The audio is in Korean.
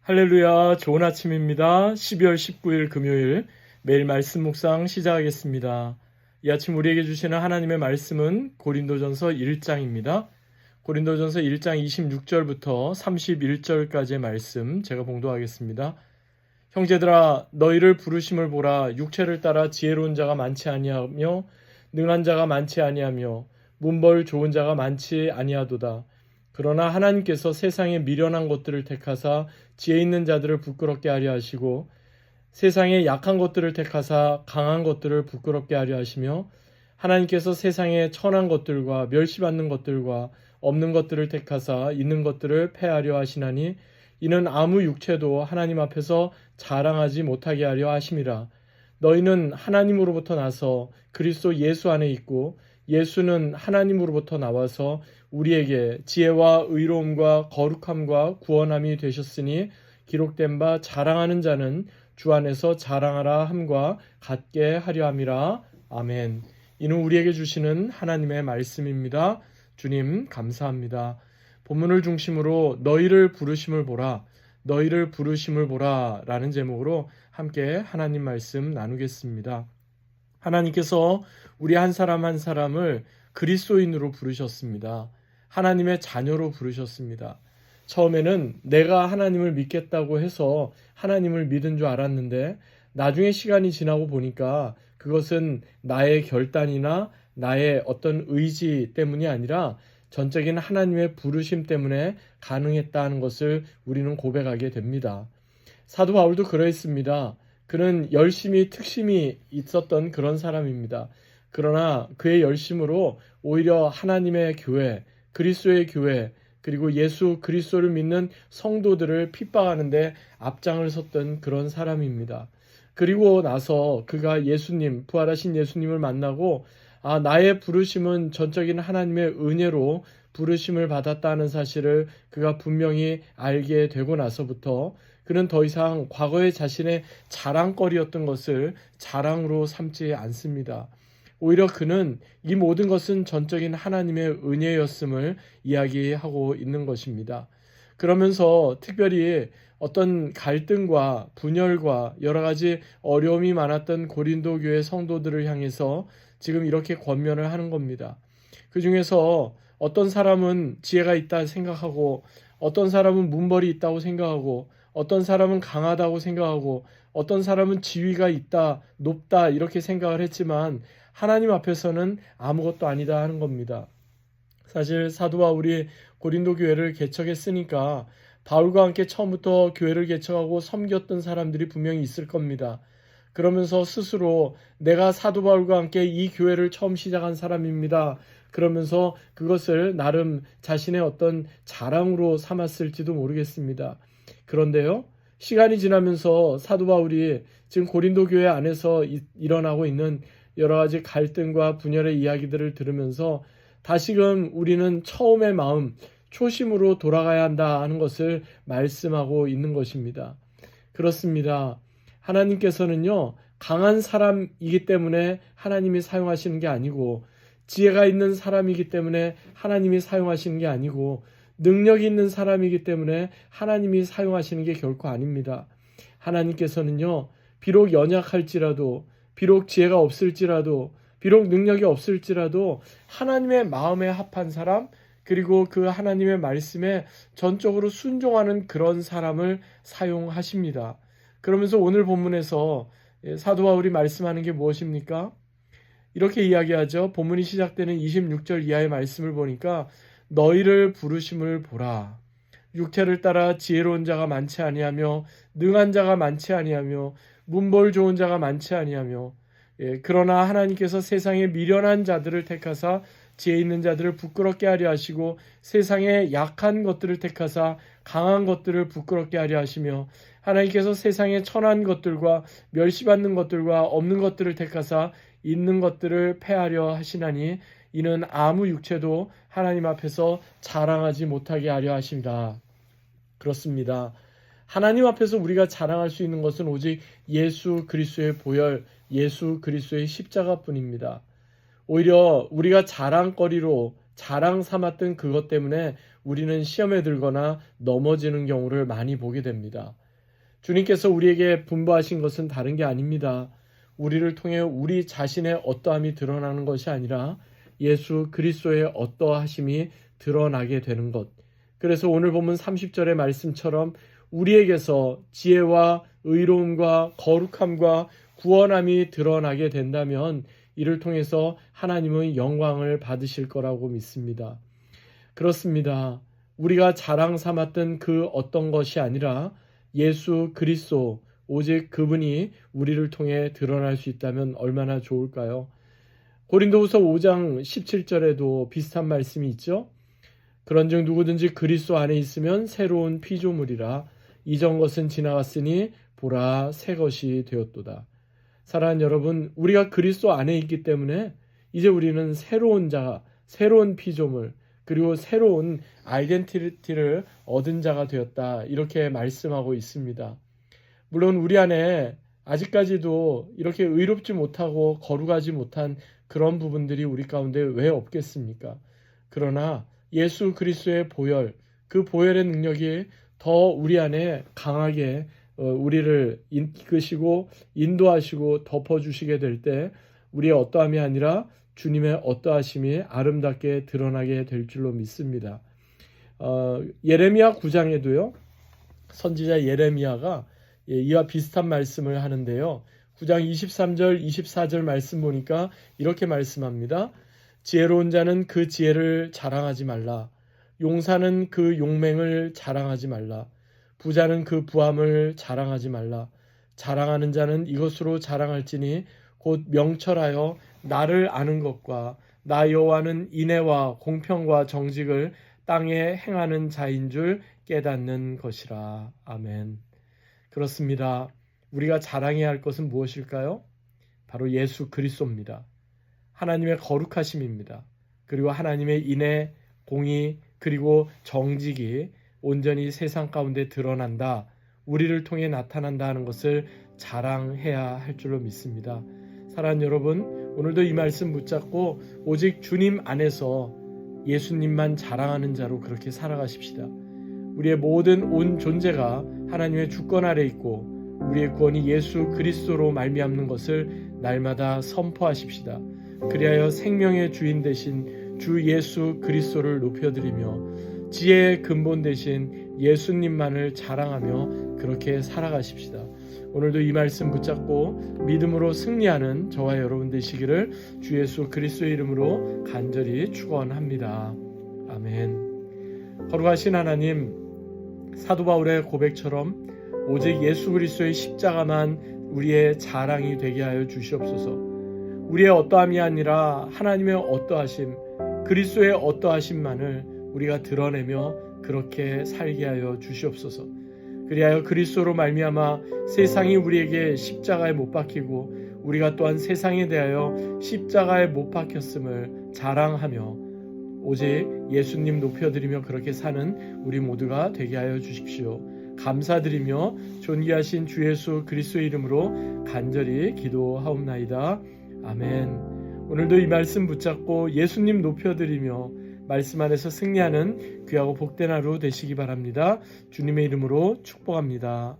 할렐루야, 좋은 아침입니다. 12월 19일 금요일 매일 말씀 묵상 시작하겠습니다. 이 아침 우리에게 주시는 하나님의 말씀은 고린도전서 1장입니다. 고린도전서 1장 26절부터 31절까지의 말씀 제가 봉독하겠습니다. 형제들아, 너희를 부르심을 보라. 육체를 따라 지혜로운 자가 많지 아니하며 능한 자가 많지 아니하며 문벌 좋은 자가 많지 아니하도다. 그러나 하나님께서 세상의 미련한 것들을 택하사 지혜 있는 자들을 부끄럽게 하려 하시고 세상의 약한 것들을 택하사 강한 것들을 부끄럽게 하려 하시며 하나님께서 세상의 천한 것들과 멸시받는 것들과 없는 것들을 택하사 있는 것들을 패하려 하시나니 이는 아무 육체도 하나님 앞에서 자랑하지 못하게 하려 하심이라. 너희는 하나님으로부터 나서 그리스도 예수 안에 있고 예수는 하나님으로부터 나와서 우리에게 지혜와 의로움과 거룩함과 구원함이 되셨으니 기록된 바 자랑하는 자는 주 안에서 자랑하라 함과 같게 하려 함이라. 아멘. 이는 우리에게 주시는 하나님의 말씀입니다. 주님 감사합니다. 본문을 중심으로 너희를 부르심을 보라, 너희를 부르심을 보라 라는 제목으로 함께 하나님 말씀 나누겠습니다. 하나님께서 우리 한 사람 한 사람을 그리스도인으로 부르셨습니다. 하나님의 자녀로 부르셨습니다. 처음에는 내가 하나님을 믿겠다고 해서 하나님을 믿은 줄 알았는데 나중에 시간이 지나고 보니까 그것은 나의 결단이나 나의 어떤 의지 때문이 아니라 전적인 하나님의 부르심 때문에 가능했다는 것을 우리는 고백하게 됩니다. 사도 바울도 그러했습니다. 그는 열심히 특심이 있었던 그런 사람입니다. 그러나 그의 열심으로 오히려 하나님의 교회, 그리스도의 교회, 그리고 예수 그리스도를 믿는 성도들을 핍박하는데 앞장을 섰던 그런 사람입니다. 그리고 나서 그가 예수님, 부활하신 예수님을 만나고 나의 부르심은 전적인 하나님의 은혜로 부르심을 받았다는 사실을 그가 분명히 알게 되고 나서부터 그는 더 이상 과거의 자신의 자랑거리였던 것을 자랑으로 삼지 않습니다. 오히려 그는 이 모든 것은 전적인 하나님의 은혜였음을 이야기하고 있는 것입니다. 그러면서 특별히 어떤 갈등과 분열과 여러 가지 어려움이 많았던 고린도 교회 성도들을 향해서 지금 이렇게 권면을 하는 겁니다. 그 중에서 어떤 사람은 지혜가 있다 생각하고 어떤 사람은 문벌이 있다고 생각하고 어떤 사람은 강하다고 생각하고 어떤 사람은 지위가 있다, 높다 이렇게 생각을 했지만 하나님 앞에서는 아무것도 아니다 하는 겁니다. 사실 사도 바울이 고린도 교회를 개척했으니까 바울과 함께 처음부터 교회를 개척하고 섬겼던 사람들이 분명히 있을 겁니다. 그러면서 스스로 내가 사도 바울과 함께 이 교회를 처음 시작한 사람입니다. 그러면서 그것을 나름 자신의 어떤 자랑으로 삼았을지도 모르겠습니다. 그런데요, 시간이 지나면서 사도 바울이 지금 고린도 교회 안에서 일어나고 있는 여러 가지 갈등과 분열의 이야기들을 들으면서 다시금 우리는 처음의 마음, 초심으로 돌아가야 한다 하는 것을 말씀하고 있는 것입니다. 그렇습니다. 하나님께서는요, 강한 사람이기 때문에 하나님이 사용하시는 게 아니고 지혜가 있는 사람이기 때문에 하나님이 사용하시는 게 아니고 능력이 있는 사람이기 때문에 하나님이 사용하시는 게 결코 아닙니다. 하나님께서는요, 비록 연약할지라도 비록 지혜가 없을지라도 비록 능력이 없을지라도 하나님의 마음에 합한 사람 그리고 그 하나님의 말씀에 전적으로 순종하는 그런 사람을 사용하십니다. 그러면서 오늘 본문에서 사도 바울이 말씀하는 게 무엇입니까? 이렇게 이야기하죠. 본문이 시작되는 26절 이하의 말씀을 보니까 너희를 부르심을 보라. 육체를 따라 지혜로운 자가 많지 아니하며 능한 자가 많지 아니하며 문벌 좋은 자가 많지 아니하며 그러나 하나님께서 세상에 미련한 자들을 택하사 지혜 있는 자들을 부끄럽게 하려 하시고 세상에 약한 것들을 택하사 강한 것들을 부끄럽게 하려 하시며 하나님께서 세상에 천한 것들과 멸시받는 것들과 없는 것들을 택하사 있는 것들을 패하려 하시나니 이는 아무 육체도 하나님 앞에서 자랑하지 못하게 하려 하십니다. 그렇습니다. 하나님 앞에서 우리가 자랑할 수 있는 것은 오직 예수 그리스도의 보혈, 예수 그리스도의 십자가뿐입니다. 오히려 우리가 자랑거리로 자랑 삼았던 그것 때문에 우리는 시험에 들거나 넘어지는 경우를 많이 보게 됩니다. 주님께서 우리에게 분부하신 것은 다른 게 아닙니다. 우리를 통해 우리 자신의 어떠함이 드러나는 것이 아니라 예수 그리스도의 어떠하심이 드러나게 되는 것. 그래서 오늘 본문 30절의 말씀처럼 우리에게서 지혜와 의로움과 거룩함과 구원함이 드러나게 된다면 이를 통해서 하나님은 영광을 받으실 거라고 믿습니다. 그렇습니다. 우리가 자랑 삼았던 그 어떤 것이 아니라 예수 그리스도, 오직 그분이 우리를 통해 드러날 수 있다면 얼마나 좋을까요? 고린도후서 5장 17절에도 비슷한 말씀이 있죠. 그런즉 누구든지 그리스도 안에 있으면 새로운 피조물이라 이전 것은 지나갔으니 보라 새 것이 되었도다. 사랑하는 여러분, 우리가 그리스도 안에 있기 때문에 이제 우리는 새로운 자, 새로운 피조물, 그리고 새로운 아이덴티티를 얻은 자가 되었다. 이렇게 말씀하고 있습니다. 물론 우리 안에 아직까지도 이렇게 의롭지 못하고 거룩하지 못한 그런 부분들이 우리 가운데 왜 없겠습니까? 그러나 예수 그리스도의 보혈, 그 보혈의 능력이 더 우리 안에 강하게 우리를 이끄시고 인도하시고 덮어주시게 될 때 우리의 어떠함이 아니라 주님의 어떠하심이 아름답게 드러나게 될 줄로 믿습니다. 예레미야 9장에도요. 선지자 예레미야가 이와 비슷한 말씀을 하는데요. 9장 23절 24절 말씀 보니까 이렇게 말씀합니다. 지혜로운 자는 그 지혜를 자랑하지 말라. 용사는 그 용맹을 자랑하지 말라. 부자는 그 부함을 자랑하지 말라. 자랑하는 자는 이것으로 자랑할지니 곧 명철하여 나를 아는 것과 나 여호와는 인애와 공평과 정직을 땅에 행하는 자인 줄 깨닫는 것이라. 아멘. 그렇습니다. 우리가 자랑해야 할 것은 무엇일까요? 바로 예수 그리스도입니다. 하나님의 거룩하심입니다. 그리고 하나님의 인애, 공의, 그리고 정직이 온전히 세상 가운데 드러난다. 우리를 통해 나타난다 하는 것을 자랑해야 할 줄로 믿습니다. 사랑하는 여러분, 오늘도 이 말씀 붙잡고 오직 주님 안에서 예수님만 자랑하는 자로 그렇게 살아가십시다. 우리의 모든 온 존재가 하나님의 주권 아래 있고 우리의 구원이 예수 그리스도로 말미암는 것을 날마다 선포하십시다. 그리하여 생명의 주인 되신 주 예수 그리스도를 높여드리며 지혜의 근본 되신 예수님만을 자랑하며 그렇게 살아가십시다. 오늘도 이 말씀 붙잡고 믿음으로 승리하는 저와 여러분 되시기를 주 예수 그리스도의 이름으로 간절히 축원합니다. 아멘. 거룩하신 하나님, 사도 바울의 고백처럼 오직 예수 그리스도의 십자가만 우리의 자랑이 되게 하여 주시옵소서. 우리의 어떠함이 아니라 하나님의 어떠하심, 그리스도의 어떠하심만을 우리가 드러내며 그렇게 살게 하여 주시옵소서. 그리하여 그리스도로 말미암아 세상이 우리에게 십자가에 못 박히고 우리가 또한 세상에 대하여 십자가에 못 박혔음을 자랑하며 오직 예수님 높여드리며 그렇게 사는 우리 모두가 되게 하여 주십시오. 감사드리며 존귀하신 주 예수 그리스도의 이름으로 간절히 기도하옵나이다. 아멘. 오늘도 이 말씀 붙잡고 예수님 높여드리며 말씀 안에서 승리하는 귀하고 복된 하루 되시기 바랍니다. 주님의 이름으로 축복합니다.